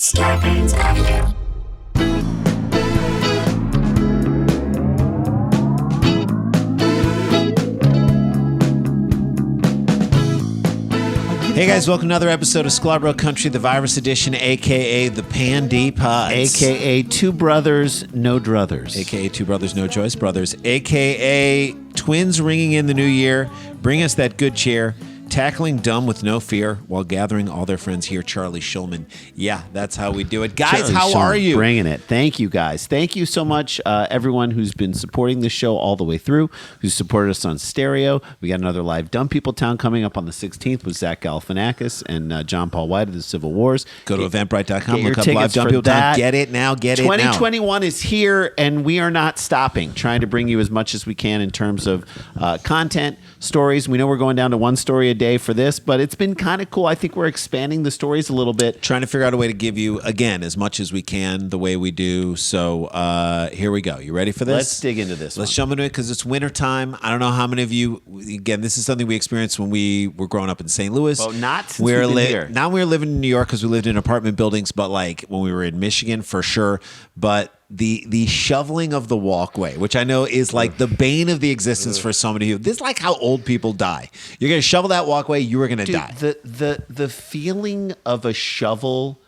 Scarpins Avenue. Hey guys, welcome to another episode of Sklar Country, the Virus Edition, a.k.a. the Pandy Pods. A.K.A. Two Brothers, No Druthers. A.k.a. Two Brothers, No Choice Brothers. A.k.a. twins ringing in the new year. Bring us that good cheer. Tackling dumb with no fear while gathering all their friends here. Charlie Shulman. Yeah, that's how we do it. Guys, Charlie how Shulman, are you? Bringing it. Thank you, guys. Thank you so much, everyone who's been supporting the show all the way through, who's supported us on stereo. We got another live Dumb People Town coming up on the 16th with Zach Galifianakis and John Paul White of the Civil Wars. Go to eventbrite.com, Get look your up live tickets Dumb for People Town. that. Get it now, get it now. 2021 is here, and we are not stopping, trying to bring you as much as we can in terms of content, stories. We know we're going down to one story a day for this, but it's been kind of cool. I think we're expanding the stories a little bit. Trying to figure out a way to give you, again, as much as we can, the way we do. So here we go. You ready for this? Let's dig into this. Let's jump into it because it's wintertime. I don't know how many of you, again, this is something we experienced when we were growing up in St. Louis. Well, not since we've been here. Now we're living in New York because we lived in apartment buildings, but like when we were in Michigan, for sure. But the shoveling of the walkway, which I know is like the bane of the existence for so many people. This is like how old people die. You're going to shovel that walkway, you are going to die. The feeling of a shovel,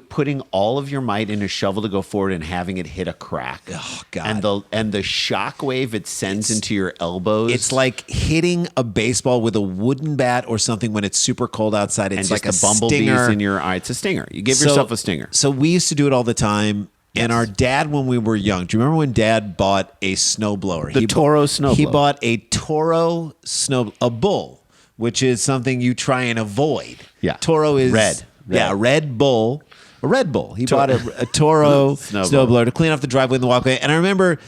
putting all of your might in a shovel to go forward and having it hit a crack. Oh, God. And the shock wave it sends into your elbows. It's like hitting a baseball with a wooden bat or something when it's super cold outside. It's and like just a the bumblebees stinger. in your eye. It's a stinger. You give yourself a stinger. So we used to do it all the time. And our dad, when we were young, do you remember when Dad bought a snowblower? The Toro snowblower. He bought a Toro a bull, which is something you try and avoid. Yeah. Toro is red. Yeah, a Red Bull. A Red Bull. He bought a Toro snowblower to clean off the driveway and the walkway. And I remember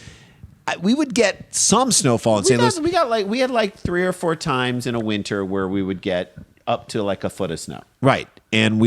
we would get some snowfall in St. Louis. We had like 3 or 4 times in a winter where we would get up to like a foot of snow. Right. And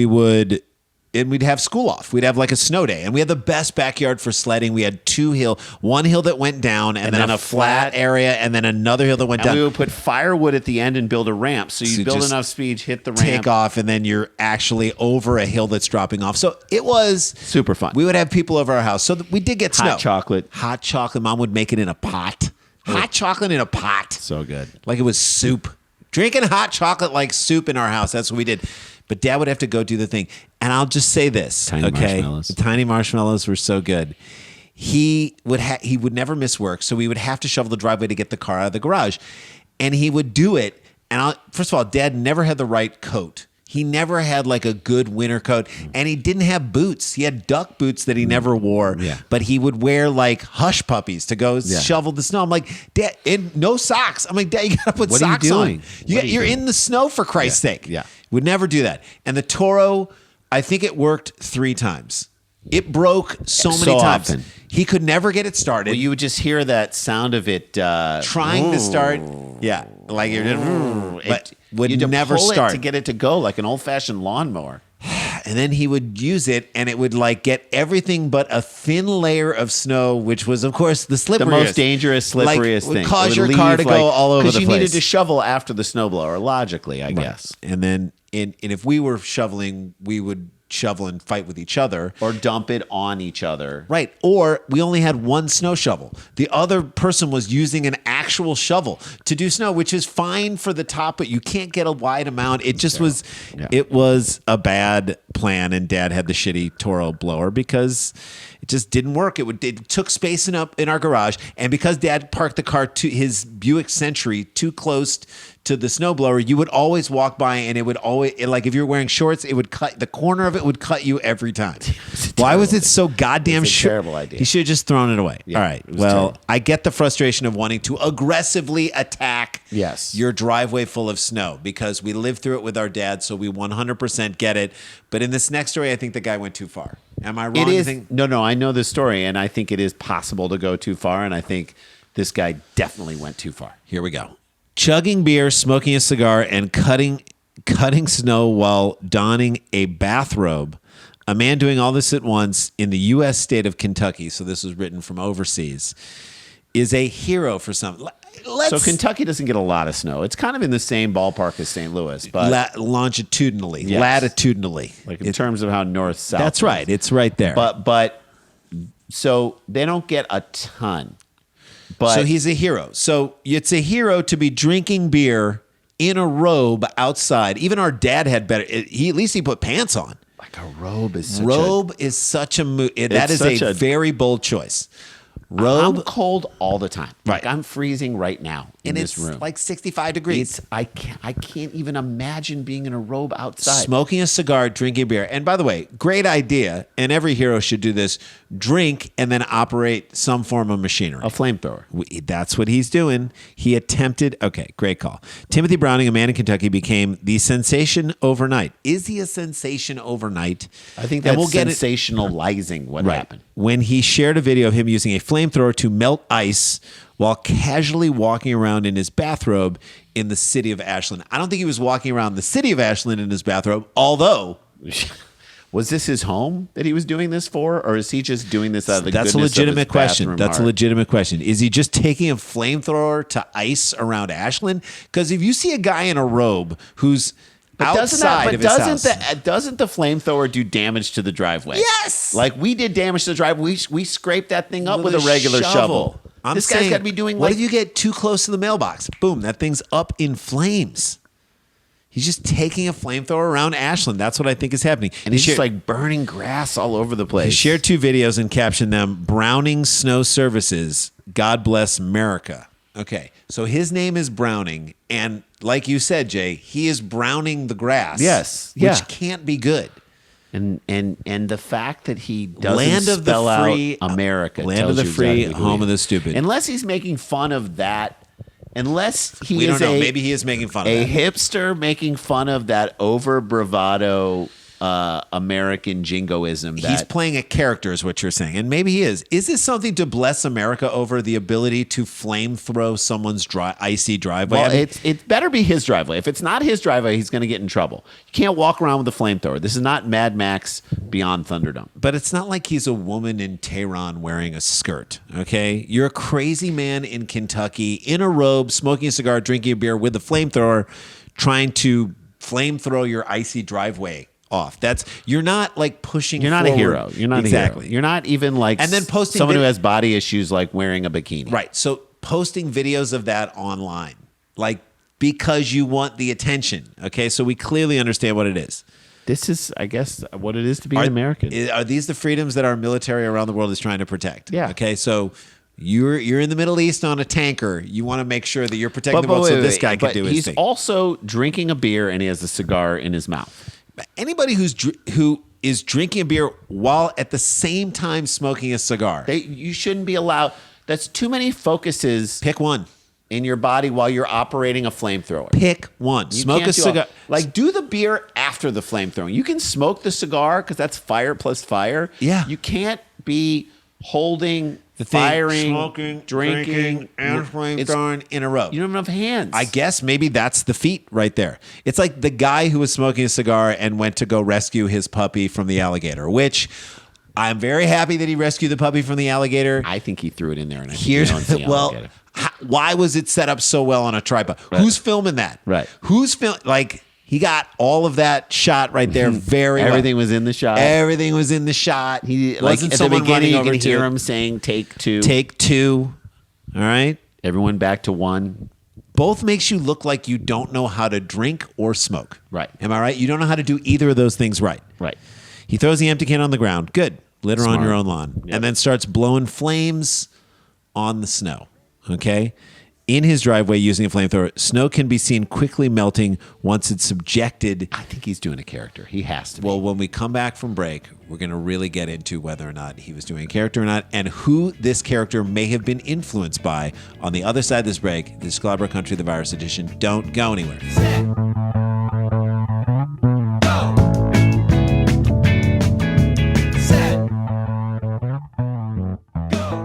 we'd have school off. We'd have like a snow day. And we had the best backyard for sledding. We had 2 hills, one hill that went down and then a flat area and then another hill that went down. We would put firewood at the end and build a ramp. So you build enough speed, hit the ramp. Take off, and then you're actually over a hill that's dropping off. So it was super fun. We would have people over our house. So we did get snow. Hot chocolate. Hot chocolate. Mom would make it in a pot. Hot chocolate in a pot. So good. Like it was soup. Drinking hot chocolate like soup in our house. That's what we did. But Dad would have to go do the thing. And I'll just say this, marshmallows. The tiny marshmallows were so good. He would never miss work, so we would have to shovel the driveway to get the car out of the garage. And he would do it. And first of all, Dad never had the right coat. He never had like a good winter coat, and he didn't have boots. He had duck boots that he never wore, but he would wear like hush puppies to go shovel the snow. I'm like, Dad, no socks. I'm like, Dad, you gotta put socks on. You're in the snow for Christ's sake. Yeah. Would never do that. And the Toro, I think it worked 3 times. It broke so many times. Often. He could never get it started. Well, you would just hear that sound of it trying to start. Yeah, like you're but would never start to get it to go like an old-fashioned lawnmower. And then he would use it, and it would like get everything but a thin layer of snow, which was, of course, the slipperiest. The most dangerous, slipperiest would thing. Cause your car to go all over the place. Because you needed to shovel after the snowblower, logically, I guess. And then, and if we were shoveling, we would shovel and fight with each other. Or dump it on each other. Right. Or we only had one snow shovel. The other person was using an actual shovel to do snow, which is fine for the top, but you can't get a wide amount. It just was, it was a bad plan. And Dad had the shitty Toro blower because it just didn't work. It took space in our garage. And because Dad parked the car to his Buick Century too close to the snowblower, you would always walk by, and it would always, like if you're wearing shorts, it would cut, the corner of it would cut you every time. Why was it so goddamn short? Terrible idea. He should have just thrown it away. Yeah, all right. well, terrible. I get the frustration of wanting to aggressively attack your driveway full of snow because we lived through it with our dad, so we 100% get it. But in this next story, I think the guy went too far. Am I wrong? It is. No, I know this story, and I think it is possible to go too far, and I think this guy definitely went too far. Here we go. Chugging beer, smoking a cigar, and cutting snow while donning a bathrobe. A man doing all this at once in the U.S. state of Kentucky, so this was written from overseas, is a hero for some. So Kentucky doesn't get a lot of snow. It's kind of in the same ballpark as St. Louis, but longitudinally, Yes. latitudinally, like in terms of how north-south. That's right. It's right there. But so they don't get a ton. But so he's a hero. So it's a hero to be drinking beer in a robe outside. Even our dad had better. At least he put pants on. like a robe is such Is such a move. That is such a a- very bold choice. I'm cold all the time. Right. Like I'm freezing right now in and this it's room. like 65 degrees. I can't even imagine being in a robe outside. Smoking a cigar, drinking beer. And by the way, great idea. And every hero should do this. Drink and then operate some form of machinery. A flamethrower. That's what he's doing. He attempted. Okay, great call. Timothy Browning, a man in Kentucky, became the sensation overnight. Is he a sensation overnight? I think And that's we'll get it- sensationalizing what happened. When he shared a video of him using a flamethrower to melt ice while casually walking around in his bathrobe in the city of Ashland. I don't think he was walking around the city of Ashland in his bathrobe, although Was this his home that he was doing this for, or is he just doing this out of the that's a goodness of legitimate his question. bathroom That's a heart? legitimate question. Is he just taking a flamethrower to ice around Ashland? Because if you see a guy in a robe who's outside of his house, Doesn't the flamethrower do damage to the driveway? Yes! Like we did damage to the driveway. We scraped that thing up with a regular shovel. This guy's got to be doing What like if you get too close to the mailbox? Boom, that thing's up in flames. He's just taking a flamethrower around Ashland. That's what I think is happening. and he's just like burning grass all over the place. He shared 2 videos and captioned them Browning Snow Services. God bless America. Okay, so his name is Browning, and like you said, Jay, he is browning the grass. Yes, which yeah. can't be good. And the fact that he doesn't Land of the spell free, out America, land tells of the you free, exactly who home he of the is. stupid. Unless he's making fun of that. Unless he We is don't know. a Maybe he is making fun of a that. hipster making fun of that over bravado American jingoism. He's That playing a character, is what you're saying, and maybe he is. Is this something to bless America over the ability to flamethrow someone's icy driveway? well, I mean, it better be his driveway. If it's not his driveway, he's going to get in trouble. You can't walk around with a flamethrower. This is not Mad Max Beyond Thunderdome. but it's not like he's a woman in Tehran wearing a skirt. Okay, you're a crazy man in Kentucky in a robe, smoking a cigar, drinking a beer with a flamethrower, trying to flamethrow your icy driveway off. You're not like pushing. You're not a forward. hero. You're not exactly. a hero. You're not even like And then posting someone who vid- has body issues like wearing a bikini. Right. So posting videos of that online, like because you want the attention. Okay. So we clearly understand what it is. This is, I guess, what it is to be an American. Are these the freedoms that our military around the world is trying to protect? Yeah. Okay. So you're in the Middle East on a tanker. You want to make sure that you're protecting the world so this guy can do his he's thing. also drinking a beer and he has a cigar in his mouth. Anybody who is drinking a beer while at the same time smoking a cigar, You shouldn't be allowed. That's too many focuses pick one. in your body while you're operating a flamethrower. Pick one. You Smoke can't a do cigar. Like do the beer after the flamethrowing. You can smoke the cigar because that's fire plus fire. Yeah. You can't be holding, The thing, firing, smoking, drinking, and It's- flamethrowing in a row. You don't have enough hands. I guess maybe that's the feat right there. It's like the guy who was smoking a cigar and went to go rescue his puppy from the alligator, which I'm very happy that he rescued the puppy from the alligator. I think he threw it in there, and I think Here's he owns the well, alligator. why was it set up so well on a tripod? Right. Who's filming that? Right. Who's like he got all of that shot right there very well. Everything was in the shot. Everything was in the shot. He like wasn't at the someone beginning running you over can to hear it. him saying take two. Take 2. All right. Everyone back to 1. Both makes you look like you don't know how to drink or smoke. Right. Am I right? You don't know how to do either of those things right. Right. He throws the empty can on the ground. Good. Litter on Smart. your own lawn. Yep. And then starts blowing flames on the snow. Okay? In his driveway using a flamethrower, snow can be seen quickly melting once it's subjected. I think he's doing a character. He has to be. Well, when we come back from break, we're going to really get into whether or not he was doing a character or not and who this character may have been influenced by. On the other side of this break, the Sklar Country, the Virus Edition. Don't go anywhere.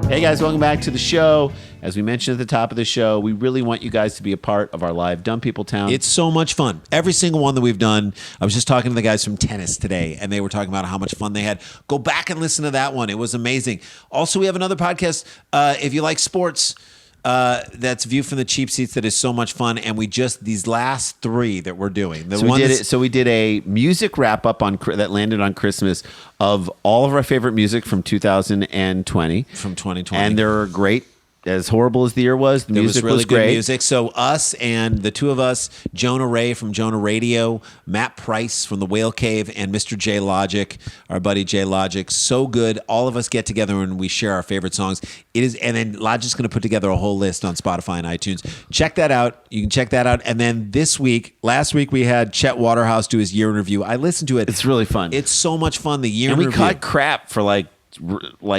Hey guys, welcome back to the show. As we mentioned at the top of the show, we really want you guys to be a part of our live Dumb People Town. It's so much fun. Every single one that we've done. I was just talking to the guys from tennis today, and they were talking about how much fun they had. Go back and listen to that one. It was amazing. Also, we have another podcast. If you like sports, that's View from the Cheap Seats. That is so much fun. And we just, these last 3 that we're doing. So we did a music wrap up that landed on Christmas of all of our favorite music from 2020. From 2020. And they're great. As horrible as the year was, the music really was great. Good music. So us and the 2 of us, Jonah Ray from Jonah Radio, Matt Price from the Whale Cave, and Mr. J Logic, our buddy J Logic. So good. All of us get together and we share our favorite songs. And then Logic's going to put together a whole list on Spotify and iTunes. Check that out. You can check that out. And then last week we had Chet Waterhouse do his year in review. I listened to it. It's really fun. It's so much fun. The year in review. review. And we caught crap for like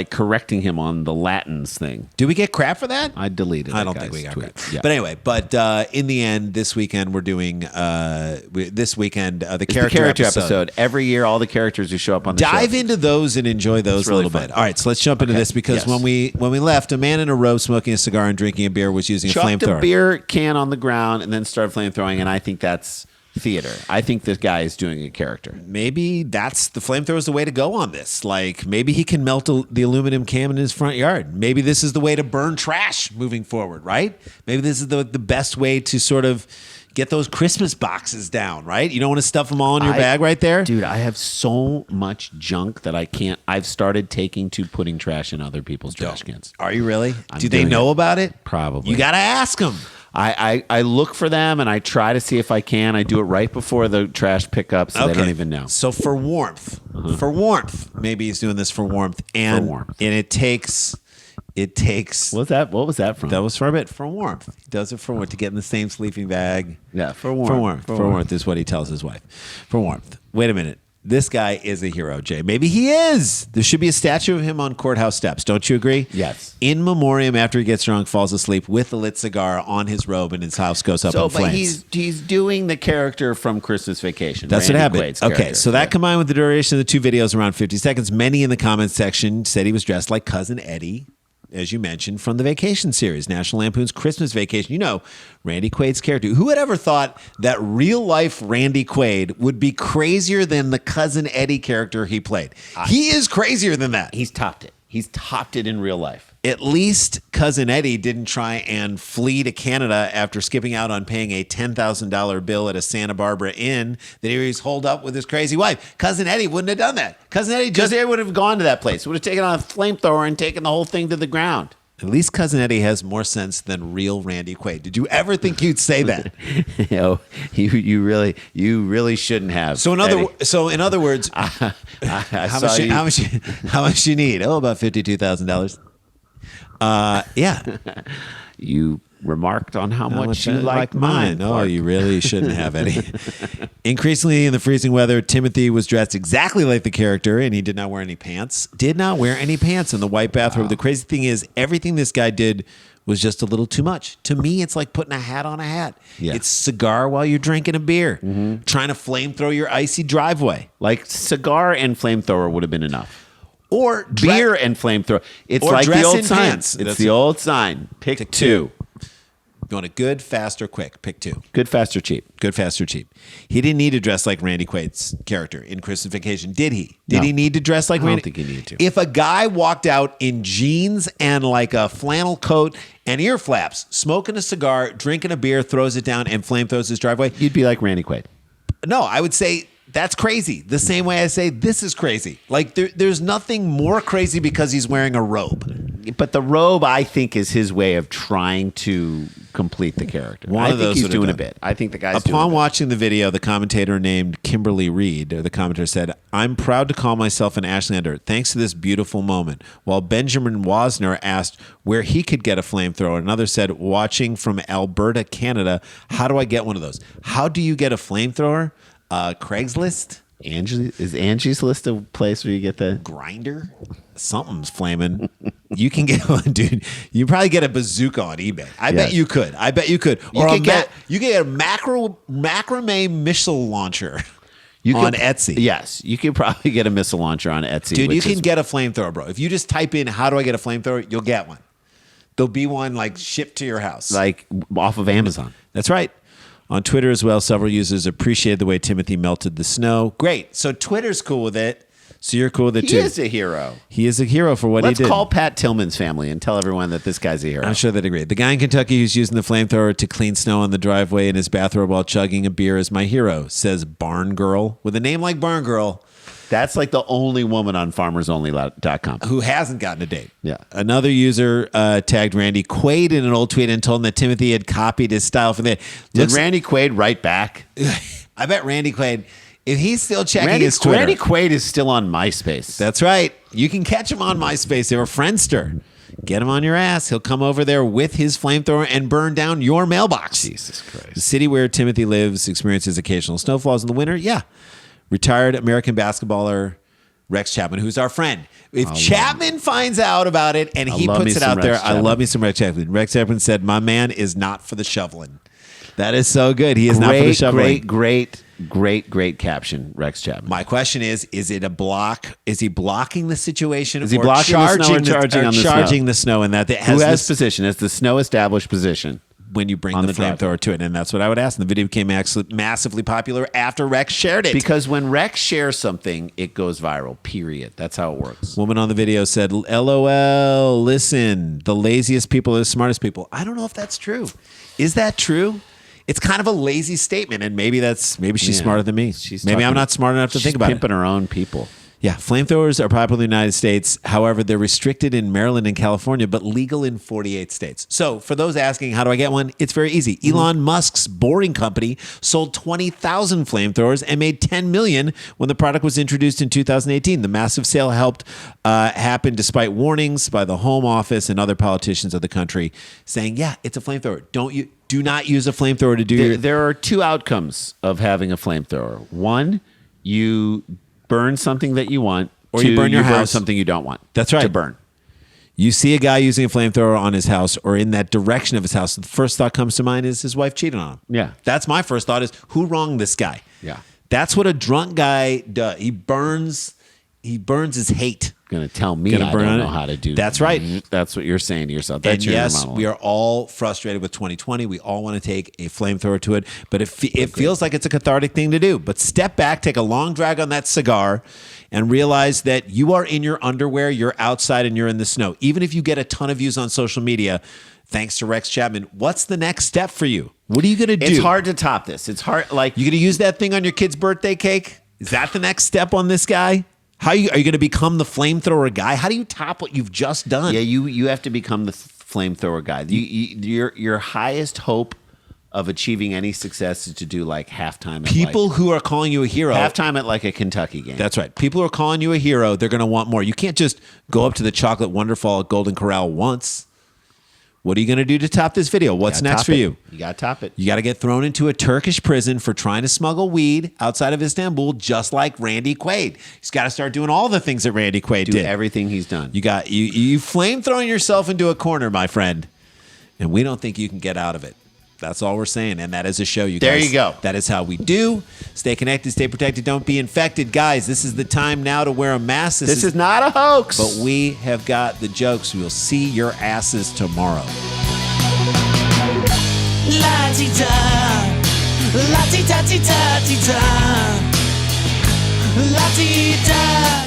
correcting him on the Latins thing. Do we get crap for that? I deleted. I don't think we got tweet. crap. Yeah. But anyway, in the end, this weekend we're doing the character episode. Every year, all the characters who show up on the show. Dive into those and enjoy those really a little fun. bit. All right, so let's jump into this because when we left, a man in a robe smoking a cigar and drinking a beer was using a flamethrower. Chucked a beer can on the ground and then started flamethrowing, and I think that's theater. I think this guy is doing a character. Maybe that's the flamethrower is the way to go on this. Like maybe he can melt the aluminum can in his front yard. Maybe this is the way to burn trash moving forward, right? Maybe this is the best way to sort of get those Christmas boxes down, right? You don't want to stuff them all in your bag right there? Dude, I have so much junk that I've started taking to putting trash in other people's trash cans. Are you really? Do they know about it? Probably. You got to ask them. I look for them and I try to see if I can. I do it right before the trash pickup, so they don't even know. So for warmth, maybe he's doing this for warmth, and it takes. What was that from? That was for a bit for warmth. He does it for warmth to get in the same sleeping bag. Yeah, for warmth. For warmth is what he tells his wife. For warmth. Wait a minute. This guy is a hero, Jay. Maybe he is. There should be a statue of him on courthouse steps. Don't you agree? Yes. In memoriam, after he gets drunk, falls asleep with a lit cigar on his robe, and his house goes up in flames. But he's doing the character from Christmas Vacation. That's Randy what happened. Quaid's Okay, character. so that combined with the duration of the 2 videos, around 50 seconds, many in the comments section said he was dressed like Cousin Eddie, as you mentioned, from the Vacation series, National Lampoon's Christmas Vacation. You know, Randy Quaid's character. Who would ever thought that real life Randy Quaid would be crazier than the Cousin Eddie character he played? He is crazier than that. He's topped it. He's topped it in real life. At least Cousin Eddie didn't try and flee to Canada after skipping out on paying a $10,000 bill at a Santa Barbara inn that he was holed up with his crazy wife. Cousin Eddie wouldn't have done that. Cousin Eddie would have gone to that place. Would have taken on a flamethrower and taken the whole thing to the ground. At least Cousin Eddie has more sense than real Randy Quaid. Did you ever think you'd say that? You really shouldn't have. So in other words, how much you need? Oh, about $52,000. Yeah. You remarked on how much you like mine. Oh, you really shouldn't have any. Increasingly in the freezing weather, Timothy was dressed exactly like the character, and he did not wear any pants. Did not wear any pants in the white bathrobe. Wow. The crazy thing is, everything this guy did was just a little too much. To me, it's like putting a hat on a hat. Yeah. It's cigar while you're drinking a beer, trying to flamethrow your icy driveway. Like cigar and flamethrower would have been enough. Or beer and flamethrower. It's like the old sign. It's the old sign. Pick 2. You want a good, fast, or quick? Pick 2. Good, fast, or cheap. Good, fast, or cheap. He didn't need to dress like Randy Quaid's character in Christmas Vacation, did he? Did he need to dress like Randy? I don't think he needed to. If a guy walked out in jeans and like a flannel coat and ear flaps, smoking a cigar, drinking a beer, throws it down, and flamethrowers his driveway, you'd be like Randy Quaid. No, I would say that's crazy. The same way I say this is crazy. Like there's nothing more crazy because he's wearing a robe. But the robe, I think, is his way of trying to complete the character. I think he's doing a bit. I think the guy's doing a bit. Upon watching the video, the commentator named Kimberly Reed, or the commentator said, "I'm proud to call myself an Ashlander thanks to this beautiful moment." While Benjamin Wasner asked where he could get a flamethrower, another said, "Watching from Alberta, Canada, how do I get one of those?" How do you get a flamethrower? Craigslist? Is Angie's List a place where you get the grinder? Something's flaming. You can get one, dude. You probably get a bazooka on eBay. I bet you could. Or you can get a macrame missile launcher on Etsy. Yes, you could probably get a missile launcher on Etsy. Dude, you can get a flamethrower, bro. If you just type in "how do I get a flamethrower," you'll get one. There'll be one like shipped to your house. Like off of Amazon. That's right. On Twitter as well, several users appreciated the way Timothy melted the snow. Great. So Twitter's cool with it. So you're cool with it too. He is a hero. He is a hero for what he did. Let's call Pat Tillman's family and tell everyone that this guy's a hero. I'm sure they'd agree. The guy in Kentucky who's using the flamethrower to clean snow on the driveway in his bathrobe while chugging a beer is my hero, says Barn Girl. With a name like Barn Girl, That's like the only woman on farmersonly.com who hasn't gotten a date. Yeah. Another user tagged Randy Quaid in an old tweet and told him that Timothy had copied his style from the. Did Randy Quaid write back? I bet Randy Quaid, if he's still checking his Twitter. Randy Quaid is still on MySpace. That's right. You can catch him on MySpace or Friendster. Get him on your ass. He'll come over there with his flamethrower and burn down your mailbox. Jesus Christ. The city where Timothy lives experiences occasional snowfalls in the winter. Yeah. Retired American basketballer Rex Chapman, who's our friend. If Chapman finds out about it and he puts it out there, I love me some Rex Chapman. Rex Chapman said, my man is not for the shoveling. That is so good. He is not for the shoveling. Great caption, Rex Chapman. My question is it a block? Is he blocking the situation? Is he blocking the snow or charging the snow? And that who has position? It's the snow established position. When you bring the flamethrower to it. And that's what I would ask. And the video became massively popular after Rex shared it. Because when Rex shares something, it goes viral, period. That's how it works. Woman on the video said, LOL, listen, the laziest people are the smartest people. I don't know if that's true. Is that true? It's kind of a lazy statement. And maybe she's smarter than me. Maybe I'm not smart enough to think about it. She's pimping her own people. Yeah, flamethrowers are popular in the United States. However, they're restricted in Maryland and California, but legal in 48 states. So for those asking, how do I get one? It's very easy. Elon Musk's Boring Company sold 20,000 flamethrowers and made $10 million when the product was introduced in 2018. The massive sale helped happen despite warnings by the Home Office and other politicians of the country saying, yeah, it's a flamethrower. Do not use a flamethrower to do There are two outcomes of having a flamethrower. One, you burn something that you want, or you burn your house. Burn something you don't want. That's right. To burn. You see a guy using a flamethrower on his house or in that direction of his house. The first thought comes to mind is his wife cheated on him. Yeah. That's my first thought is who wronged this guy? Yeah. That's what a drunk guy does. He burns his hate. Going to tell me I don't know how to do that. That's right. That's what you're saying to yourself. That's and your yes, monologue. we are all frustrated with 2020. We all want to take a flamethrower to it, but it feels like it's a cathartic thing to do. But step back, take a long drag on that cigar, and realize that you are in your underwear, you're outside, and you're in the snow. Even if you get a ton of views on social media, thanks to Rex Chapman, what's the next step for you? What are you going to do? It's hard to top this. It's hard. Like, you going to use that thing on your kid's birthday cake? Is that the next step on this guy? Are you going to become the flamethrower guy? How do you top what you've just done? Yeah, you have to become the flamethrower guy. Your highest hope of achieving any success is to do like halftime. People who are calling you a hero. Halftime at like a Kentucky game. That's right. People who are calling you a hero, they're going to want more. You can't just go up to the Chocolate Wonderfall at Golden Corral once. What are you going to do to top this video? What's next for you? You got to top it. You got to get thrown into a Turkish prison for trying to smuggle weed outside of Istanbul, just like Randy Quaid. He's got to start doing all the things that Randy Quaid did. Do everything he's done. You flame throwing yourself into a corner, my friend, and we don't think you can get out of it. That's all we're saying, and that is a show, you guys. There you go. That is how we do. Stay connected, stay protected, don't be infected. Guys, this is the time now to wear a mask. This is not a hoax. But we have got the jokes. We'll see your asses tomorrow. La-ti-da, la-ti-da-ti-da-ti-da, la-ti-da.